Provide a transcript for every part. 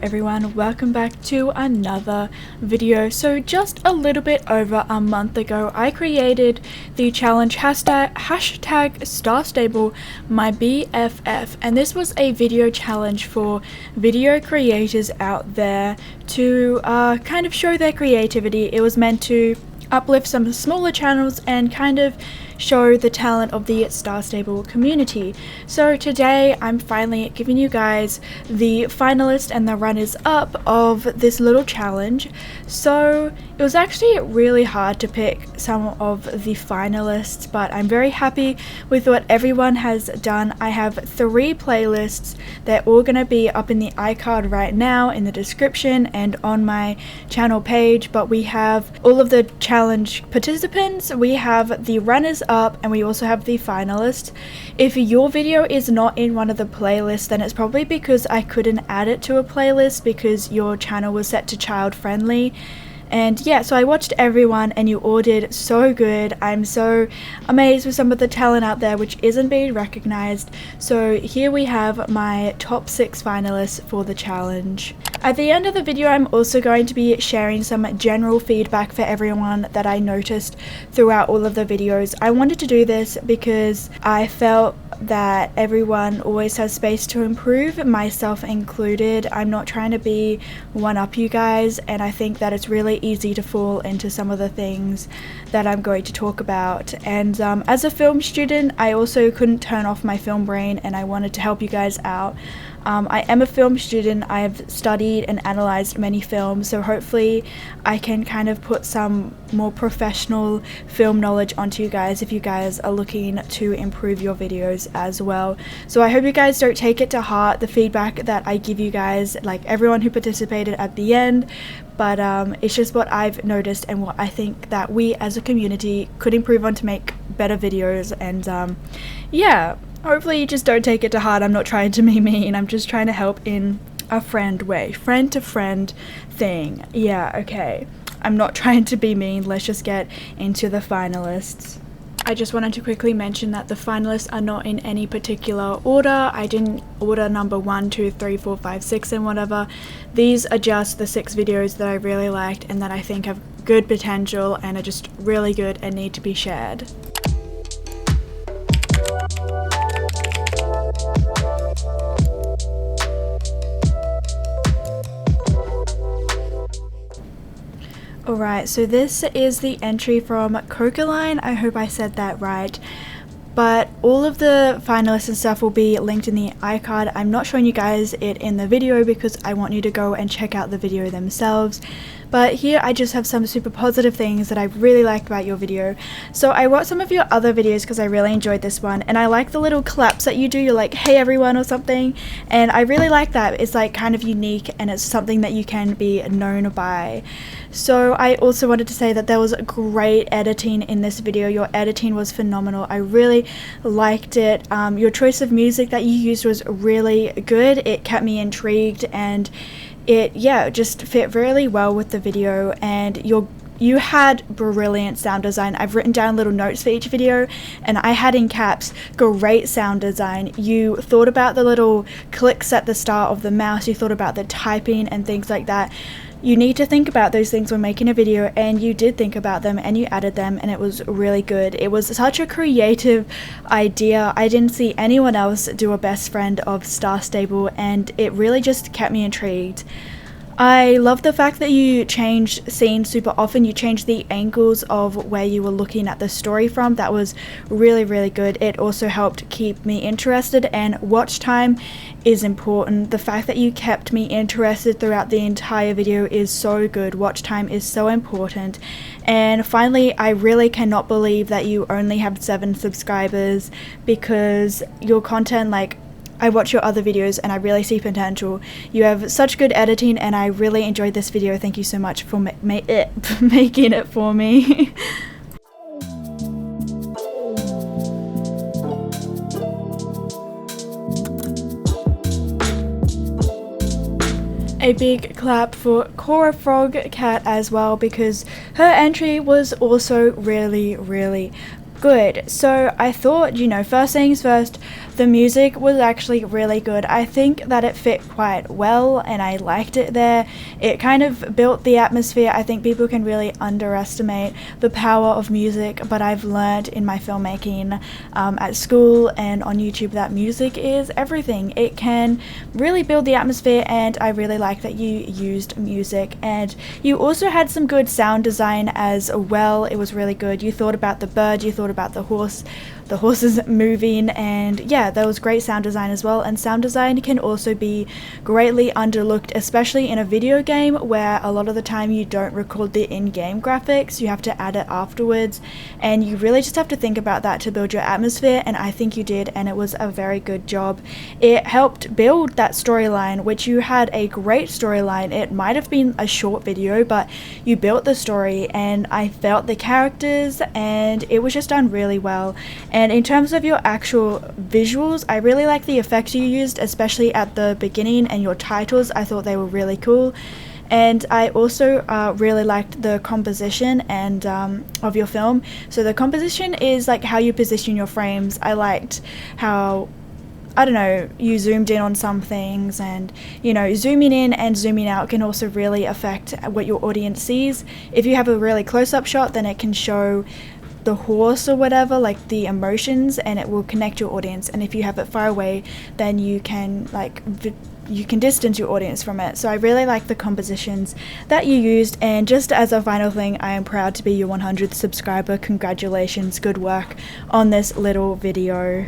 everyone, welcome back to another video. So just a little bit over a month ago I created the challenge hashtag Star Stable my BFF, and this was a video challenge for video creators out there to kind of show their creativity. It was meant to uplift some smaller channels and kind of show the talent of the Star Stable community. So today I'm finally giving you guys the finalists and the runners up of this little challenge. So it was actually really hard to pick some of the finalists, but I'm very happy with what everyone has done. I have 3 playlists. They're all going to be up in the iCard right now in the description and on my channel page, but we have all of the challenge participants, we have the runners up, and we also have the finalists. If your video is not in one of the playlists, then it's probably because I couldn't add it to a playlist because your channel was set to child friendly. And yeah, so I watched everyone and you all did so good. I'm so amazed with some of the talent out there which isn't being recognized. So here we have my top 6 finalists for the challenge. At the end of the video I'm also going to be sharing some general feedback for everyone that I noticed throughout all of the videos. I wanted to do this because I felt that everyone always has space to improve, myself included. I'm not trying to be one up you guys, and I think that it's really easy to fall into some of the things that I'm going to talk about. And as a film student, I also couldn't turn off my film brain and I wanted to help you guys out. I am a film student. I've studied and analyzed many films, so hopefully I can kind of put some more professional film knowledge onto you guys if you guys are looking to improve your videos as well. So I hope you guys don't take it to heart, the feedback that I give you guys, like everyone who participated at the end, but it's just what I've noticed and what I think that we as a community could improve on to make better videos. And yeah, hopefully you just don't take it to heart. I'm not trying to be mean, I'm just trying to help in a friend way, friend to friend thing. Yeah, okay, I'm not trying to be mean. Let's just get into the finalists. I just wanted to quickly mention that the finalists are not in any particular order. I didn't order number 1, 2, 3, 4, 5, 6 and whatever. These are just the 6 videos that I really liked and that I think have good potential and are just really good and need to be shared. Alright, so this is the entry from Cokeline. I hope I said that right. But all of the finalists and stuff will be linked in the iCard. I'm not showing you guys it in the video because I want you to go and check out the video themselves. But here I just have some super positive things that I really liked about your video. So I watched some of your other videos because I really enjoyed this one, and I like the little claps that you do. You're like, hey everyone or something, and I really like that. It's like kind of unique and it's something that you can be known by. So I also wanted to say that there was great editing in this video. Your editing was phenomenal. I really liked it. Your choice of music that you used was really good. It kept me intrigued and it just fit really well with the video, and you had brilliant sound design. I've written down little notes for each video and I had in caps, great sound design. You thought about the little clicks at the start of the mouse, you thought about the typing and things like that. You need to think about those things when making a video, and you did think about them and you added them, and it was really good. It was such a creative idea. I didn't see anyone else do a best friend of Star Stable, and it really just kept me intrigued. I love the fact that you changed scenes super often. You changed the angles of where you were looking at the story from. That was really, really good. It also helped keep me interested, and watch time is important. The fact that you kept me interested throughout the entire video is so good. Watch time is so important. And finally, I really cannot believe that you only have 7 subscribers because your content, like, I watch your other videos and I really see potential. You have such good editing and I really enjoyed this video. Thank you so much for making it for me. A big clap for Cora Frogcat as well, because her entry was also really, really good. So I thought, you know, first things first, the music was actually really good. I think that it fit quite well and I liked it there. It kind of built the atmosphere. I think people can really underestimate the power of music, but I've learned in my filmmaking at school and on YouTube that music is everything. It can really build the atmosphere, and I really like that you used music. And you also had some good sound design as well. It was really good. You thought about the bird, you thought about the horses moving, and yeah, there was great sound design as well. And sound design can also be greatly underlooked, especially in a video game where a lot of the time you don't record the in-game graphics, you have to add it afterwards, and you really just have to think about that to build your atmosphere, and I think you did, and it was a very good job. It helped build that storyline, which you had a great storyline. It might have been a short video, but you built the story, and I felt the characters, and it was just done really well. And in terms of your actual visuals, I really like the effects you used, especially at the beginning, and your titles. I thought they were really cool. And I also really liked the composition and of your film. So the composition is like how you position your frames. I liked how, I don't know, you zoomed in on some things, and you know, zooming in and zooming out can also really affect what your audience sees. If you have a really close-up shot, then it can show the horse or whatever, like the emotions, and it will connect your audience. And if you have it far away, then you can you can distance your audience from it. So I really like the compositions that you used. And just as a final thing, I am proud to be your 100th subscriber. Congratulations, good work on this little video.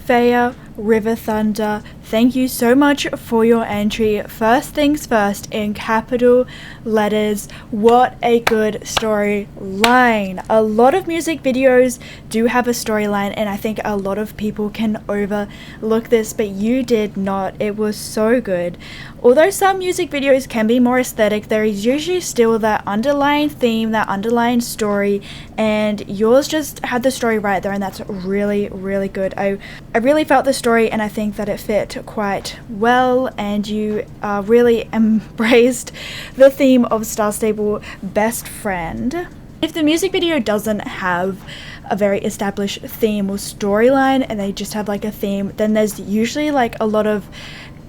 Feya Riverthunder, thank you so much for your entry. First things first, in capital letters, what a good storyline. A lot of music videos do have a storyline, and I think a lot of people can overlook this, but you did not. It was so good. Although some music videos can be more aesthetic, there is usually still that underlying theme, that underlying story, and yours just had the story right there, and that's really, really good. I really felt the story, and I think that it fit quite well, and you really embraced the theme of Star Stable Best Friend. If the music video doesn't have a very established theme or storyline, and they just have like a theme, then there's usually like a lot of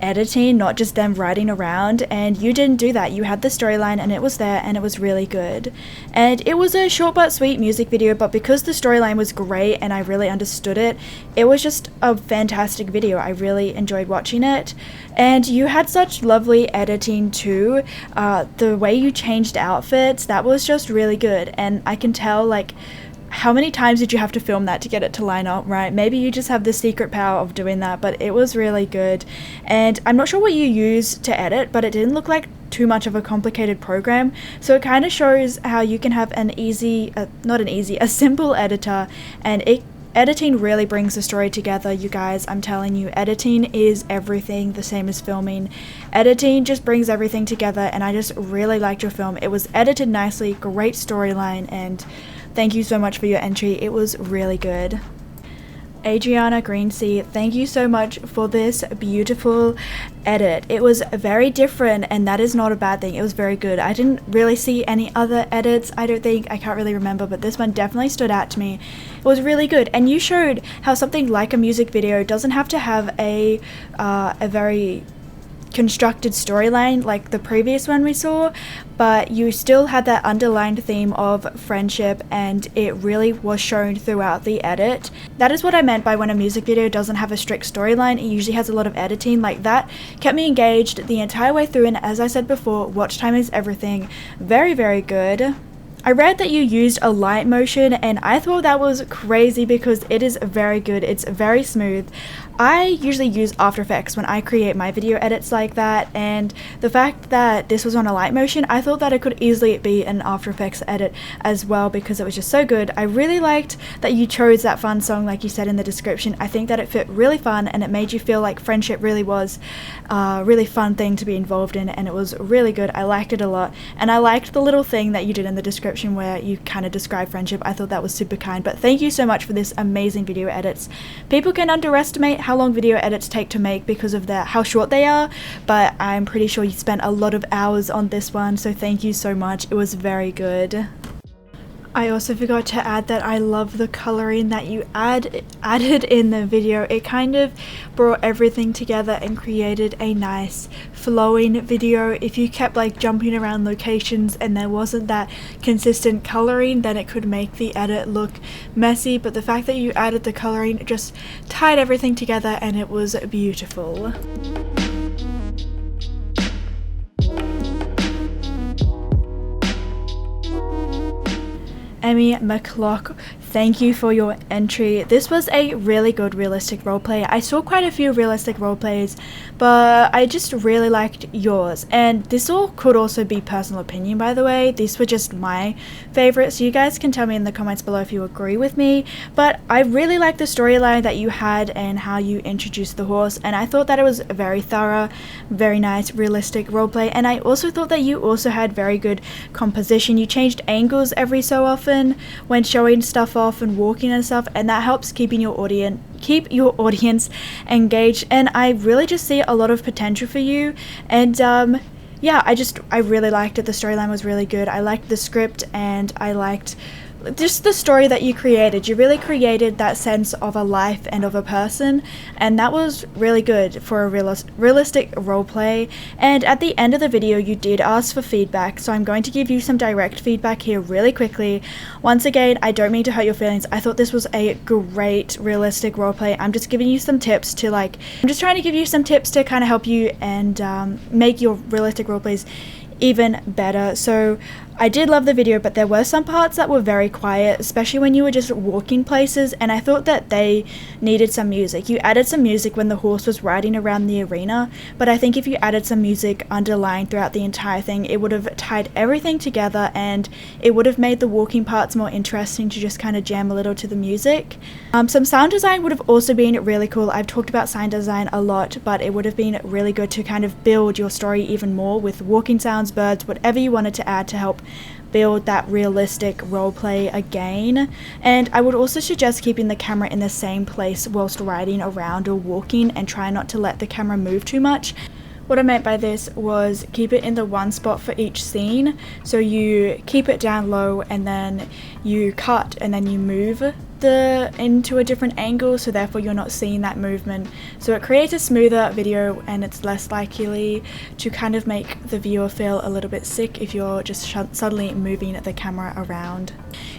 editing, not just them riding around, and you didn't do that. You had the storyline, and it was there, and it was really good. And it was a short but sweet music video, but because the storyline was great and I really understood it, it was just a fantastic video. I really enjoyed watching it. And you had such lovely editing too. The way you changed outfits, that was just really good. And I can tell, like, how many times did you have to film that to get it to line up right? Maybe you just have the secret power of doing that, but it was really good. And I'm not sure what you used to edit, but it didn't look like too much of a complicated program. So it kind of shows how you can have a simple editor, and editing really brings the story together, you guys. I'm telling you, editing is everything, the same as filming. Editing just brings everything together, and I just really liked your film. It was edited nicely, great storyline, and thank you so much for your entry. It was really good. Adriana Greensea, thank you so much for this beautiful edit. It was very different, and that is not a bad thing. It was very good. I didn't really see any other edits, I don't think. I can't really remember, but this one definitely stood out to me. It was really good, and you showed how something like a music video doesn't have to have a very constructed storyline like the previous one we saw, but you still had that underlined theme of friendship, and it really was shown throughout the edit. That is what I meant by when a music video doesn't have a strict storyline. It usually has a lot of editing. Like, that kept me engaged the entire way through, and as I said before, watch time is everything. Very, very good. I read that you used a light motion, and I thought that was crazy because it is very good. It's very smooth. I usually use After Effects when I create my video edits like that, and the fact that this was on a light motion, I thought that it could easily be an After Effects edit as well because it was just so good. I really liked that you chose that fun song like you said in the description. I think that it fit really fun, and it made you feel like friendship really was a really fun thing to be involved in, and it was really good. I liked it a lot, and I liked the little thing that you did in the description description where you kind of describe friendship. I thought that was super kind, but thank you so much for this amazing video edits. People can underestimate how long video edits take to make because of how short they are, but I'm pretty sure you spent a lot of hours on this one, so thank you so much. It was very good. I also forgot to add that I love the coloring that you added in the video. It kind of brought everything together and created a nice flowing video. If you kept like jumping around locations and there wasn't that consistent coloring, then it could make the edit look messy, but the fact that you added the coloring just tied everything together and it was beautiful. Emmy Maclock, thank you for your entry. This was a really good realistic roleplay. I saw quite a few realistic roleplays, but I just really liked yours. And this all could also be personal opinion, by the way. These were just my favorites, so you guys can tell me in the comments below if you agree with me. But I really liked the storyline that you had and how you introduced the horse, and I thought that it was very thorough, very nice, realistic roleplay. And I also thought that you also had very good composition. You changed angles every so often when showing stuff off and walking and stuff, and that helps keep your audience engaged. And I really just see a lot of potential for you. And yeah, I really liked it. The storyline was really good. I liked the script, and I liked just the story that you created. You really created that sense of a life and of a person, and that was really good for a realistic roleplay. And at the end of the video you did ask for feedback, so I'm going to give you some direct feedback here really quickly. Once again, I don't mean to hurt your feelings. I thought this was a great realistic roleplay. I'm just giving you some tips to I'm just trying to give you some tips to kind of help you and make your realistic roleplays even better. So I did love the video, but there were some parts that were very quiet, especially when you were just walking places, and I thought that they needed some music. You added some music when the horse was riding around the arena, but I think if you added some music underlying throughout the entire thing, it would have tied everything together and it would have made the walking parts more interesting to just kind of jam a little to the music. Some sound design would have also been really cool. I've talked about sound design a lot, but it would have been really good to kind of build your story even more with walking sounds, birds, whatever you wanted to add to help build that realistic roleplay again. And I would also suggest keeping the camera in the same place whilst riding around or walking, and try not to let the camera move too much. What I meant by this was keep it in the one spot for each scene, so you keep it down low and then you cut and then you move into a different angle, so therefore you're not seeing that movement. So it creates a smoother video and it's less likely to kind of make the viewer feel a little bit sick if you're just suddenly moving the camera around.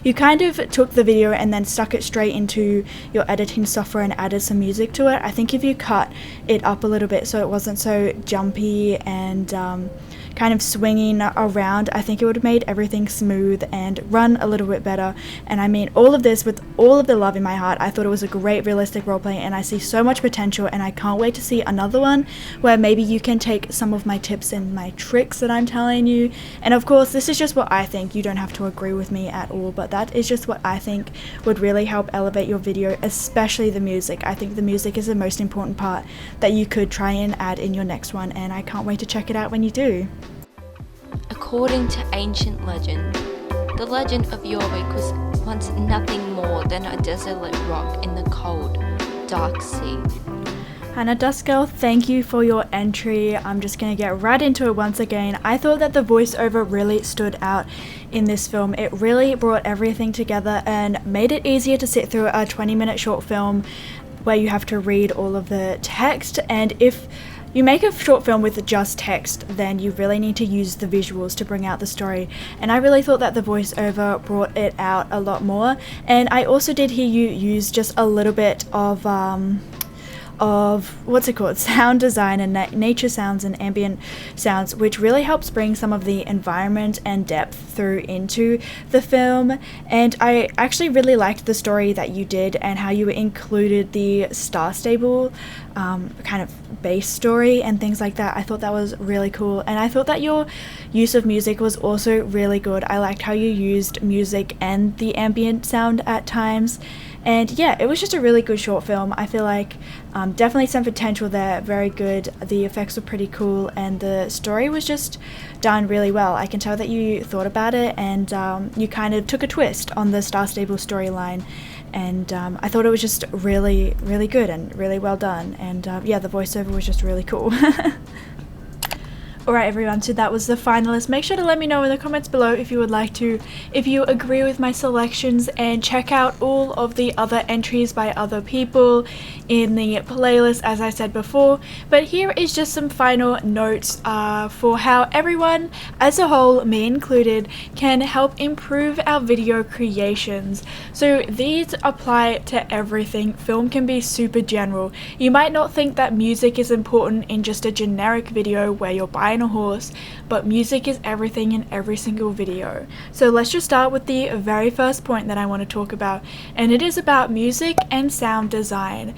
You kind of took the video and then stuck it straight into your editing software and added some music to it. I think if you cut it up a little bit so it wasn't so jumpy and kind of swinging around, I think it would have made everything smooth and run a little bit better. And I mean all of this with all of the love in my heart. I thought it was a great realistic roleplay, and I see so much potential, and I can't wait to see another one where maybe you can take some of my tips and my tricks that I'm telling you. And of course, this is just what I think. You don't have to agree with me at all, but that is just what I think would really help elevate your video, especially the music. I think the music is the most important part that you could try and add in your next one, and I can't wait to check it out when you do. According to ancient legend, the legend of Jorvik was once nothing more than a desolate rock in the cold, dark sea. Hannah Duskgirl, thank you for your entry. I'm just going to get right into it once again. I thought that the voiceover really stood out in this film. It really brought everything together and made it easier to sit through a 20-minute short film where you have to read all of the text. And if you make a short film with just text, then you really need to use the visuals to bring out the story, and I really thought that the voiceover brought it out a lot more. And I also did hear you use just a little bit of sound design and nature sounds and ambient sounds, which really helps bring some of the environment and depth through into the film. And I actually really liked the story that you did and how you included the Star Stable kind of base story and things like that. I thought that was really cool, and I thought that your use of music was also really good. I liked how you used music and the ambient sound at times, And yeah, it was just a really good short film. I feel like definitely some potential there, very good. The effects were pretty cool, and the story was just done really well. I can tell that you thought about it, and you kind of took a twist on the Star Stable storyline, and I thought it was just really, really good and really well done. And yeah, the voiceover was just really cool. Alright everyone, so that was the finalist. Make sure to let me know in the comments below if you would like to, if you agree with my selections, and check out all of the other entries by other people in the playlist as I said before. But here is just some final notes for how everyone as a whole, me included, can help improve our video creations. So these apply to everything. Film can be super general. You might not think that music is important in just a generic video where you're buying a horse, but music is everything in every single video. So let's just start with the very first point that I want to talk about, and it is about music and sound design.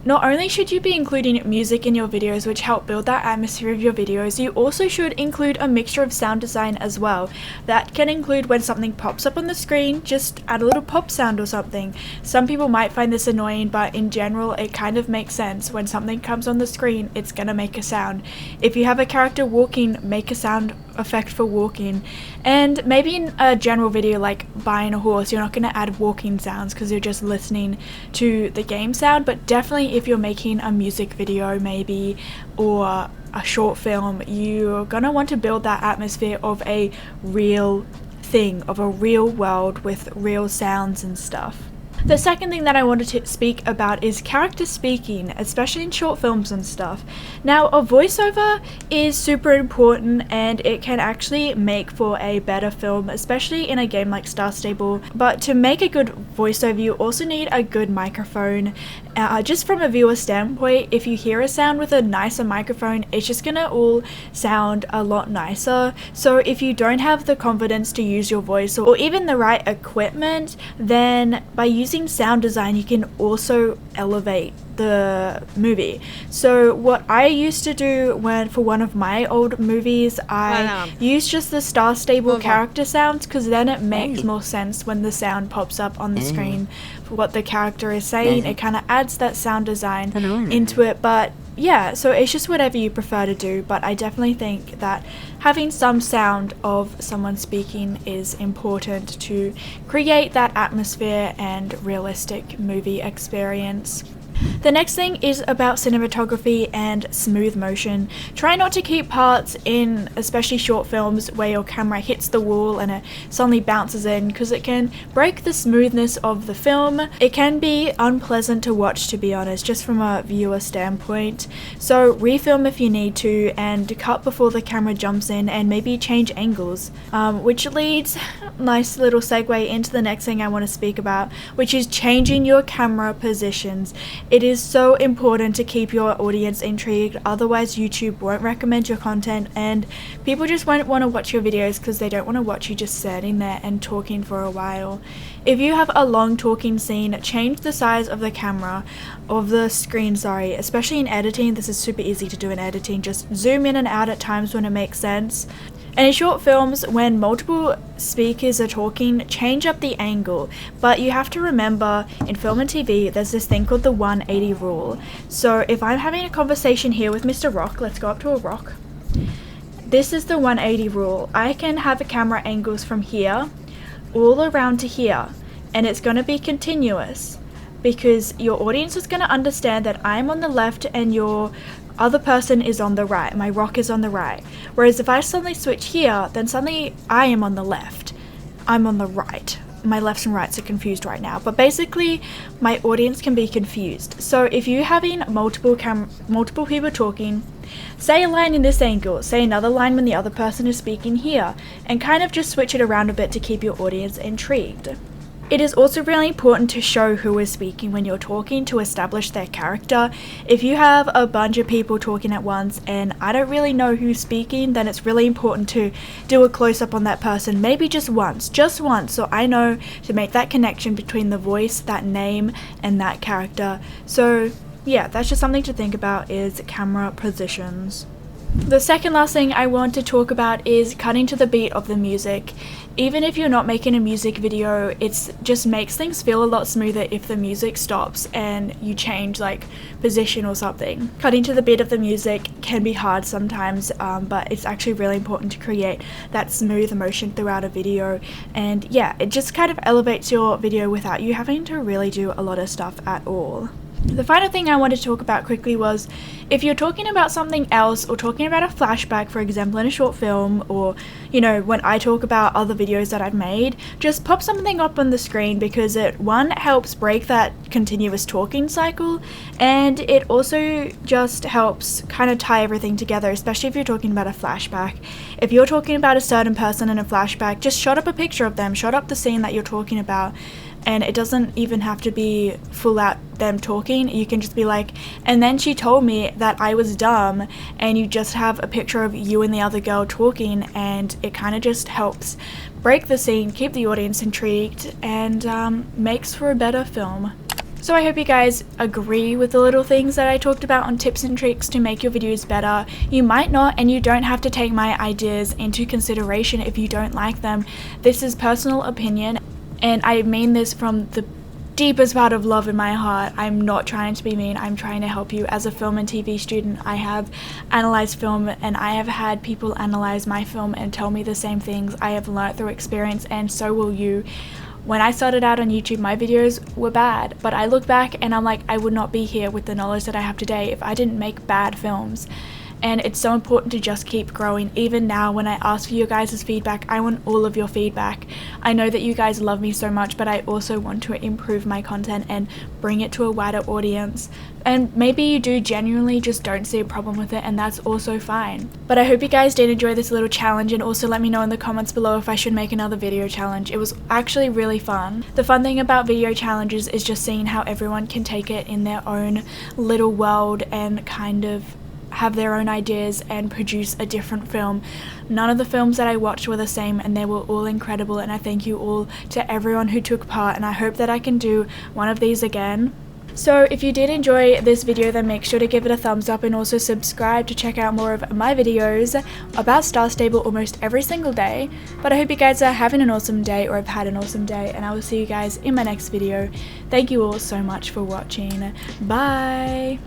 Not only should you be including music in your videos, which help build that atmosphere of your videos, you also should include a mixture of sound design as well. That can include when something pops up on the screen, just add a little pop sound or something. Some people might find this annoying, but in general it kind of makes sense. When something comes on the screen, it's gonna make a sound. If you have a character walking, make a sound effect for walking. And maybe in a general video like buying a horse, you're not going to add walking sounds because you're just listening to the game sound, but definitely if you're making a music video maybe, or a short film, you're going to want to build that atmosphere of a real thing, of a real world with real sounds and stuff. The second thing that I wanted to speak about is character speaking, especially in short films and stuff. Now, a voiceover is super important and it can actually make for a better film, especially in a game like Star Stable. But to make a good voiceover, you also need a good microphone. Just from a viewer standpoint, if you hear a sound with a nicer microphone, it's just gonna all sound a lot nicer. So if you don't have the confidence to use your voice or even the right equipment, then by using sound design you can also elevate the movie. So what I used to do for one of my old movies, I used just the Star Stable character sounds, because then it makes more sense when the sound pops up on the screen for what the character is saying. It kind of adds that sound design into it. But yeah, so it's just whatever you prefer to do, but I definitely think that having some sound of someone speaking is important to create that atmosphere and realistic movie experience. The next thing is about cinematography and smooth motion. Try not to keep parts in, especially short films, where your camera hits the wall and it suddenly bounces in, because it can break the smoothness of the film. It can be unpleasant to watch, to be honest, just from a viewer standpoint. So refilm if you need to, and cut before the camera jumps in, and maybe change angles. Which leads, nice little segue into the next thing I want to speak about, which is changing your camera positions. It is so important to keep your audience intrigued, otherwise YouTube won't recommend your content and people just won't want to watch your videos because they don't want to watch you just sitting there and talking for a while. If you have a long talking scene, change the size of the camera, of the screen, especially in editing. This is super easy to do in editing, just zoom in and out at times when it makes sense. And in short films, when multiple speakers are talking, change up the angle. But you have to remember, in film and TV, there's this thing called the 180 rule. So if I'm having a conversation here with Mr. Rock, let's go up to a rock. This is the 180 rule. I can have a camera angles from here all around to here, and it's going to be continuous, because your audience is going to understand that I'm on the left and your other person is on the right, my rock is on the right. Whereas if I suddenly switch here, then suddenly I am on the left, I'm on the right. My lefts and rights are confused right now, but basically my audience can be confused. So if you're having multiple people talking, say a line in this angle, say another line when the other person is speaking here, and kind of just switch it around a bit to keep your audience intrigued. It is also really important to show who is speaking when you're talking to establish their character. If you have a bunch of people talking at once and I don't really know who's speaking, then it's really important to do a close-up on that person, maybe just once, so I know to make that connection between the voice, that name, and that character. So yeah, that's just something to think about, is camera positions. The second last thing I want to talk about is cutting to the beat of the music. Even if you're not making a music video, it just makes things feel a lot smoother if the music stops and you change like position or something. Cutting to the beat of the music can be hard sometimes, but it's actually really important to create that smooth motion throughout a video. And yeah, it just kind of elevates your video without you having to really do a lot of stuff at all. The final thing I wanted to talk about quickly was if you're talking about something else or talking about a flashback, for example, in a short film, or you know, when I talk about other videos that I've made, just pop something up on the screen because it, one, helps break that continuous talking cycle, and it also just helps kind of tie everything together, especially if you're talking about a flashback. If you're talking about a certain person in a flashback, just shot up a picture of them, shot up the scene that you're talking about. And it doesn't even have to be full out them talking. You can just be like, and then she told me that I was dumb, and you just have a picture of you and the other girl talking, and it kind of just helps break the scene, keep the audience intrigued, and makes for a better film. So I hope you guys agree with the little things that I talked about on tips and tricks to make your videos better. You might not, and you don't have to take my ideas into consideration if you don't like them. This is personal opinion. And I mean this from the deepest part of love in my heart. I'm not trying to be mean. I'm trying to help you. As a film and TV student, I have analyzed film, and I have had people analyze my film and tell me the same things. I have learnt through experience, and so will you. When I started out on YouTube, my videos were bad, but I look back and I'm like, I would not be here with the knowledge that I have today if I didn't make bad films. And it's so important to just keep growing. Even now, when I ask for your guys' feedback, I want all of your feedback. I know that you guys love me so much, but I also want to improve my content and bring it to a wider audience. And maybe you do genuinely just don't see a problem with it, and that's also fine. But I hope you guys did enjoy this little challenge, and also let me know in the comments below if I should make another video challenge. It was actually really fun. The fun thing about video challenges is just seeing how everyone can take it in their own little world and kind of have their own ideas and produce a different film. None of the films that I watched were the same, and they were all incredible, and I thank you all to everyone who took part, and I hope that I can do one of these again. So if you did enjoy this video, then make sure to give it a thumbs up, and also subscribe to check out more of my videos about Star Stable almost every single day. But I hope you guys are having an awesome day, or have had an awesome day, and I will see you guys in my next video. Thank you all so much for watching. Bye!